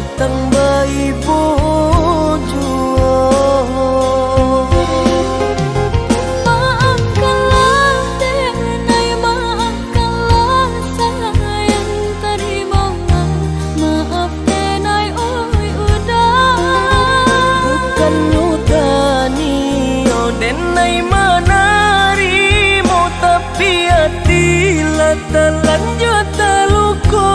datang bayi bojo. Maafkanlah denai, maafkanlah sayang terima. Maaf denai oi udah. Bukan nyutani oh denai manarimo, tapi hati lah terlanjut terluka.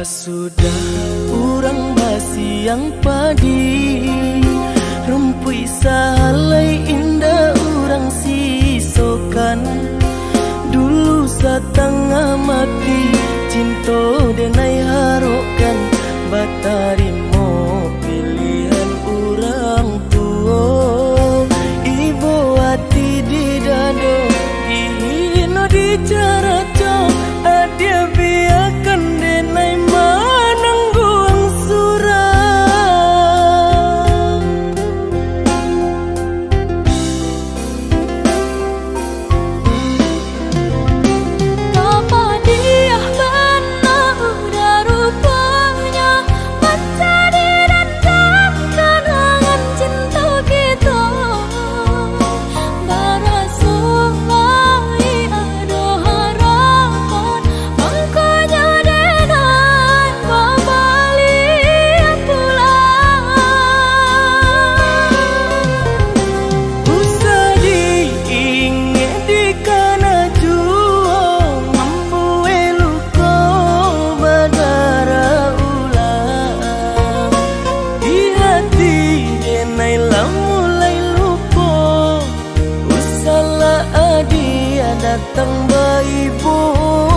Sudah urang basiang padi, rumpui salai indah urang sisokan. Dulu satengah mati cinta denai harokan, batarimo pilihan urang tua. Ibu hati di dado, ihino di caraco, adia biarkan denai manangguang surang. Apa dia benar udah rupanya menjadi dendam kenangan cinta kita. Barasulai ada harapan, makanya denai kembali pulang. Usah diingat di kana juang, membuai luka badara ulang. Di hati denai lah mulai lupa, usahlah dia datang bayi bojo.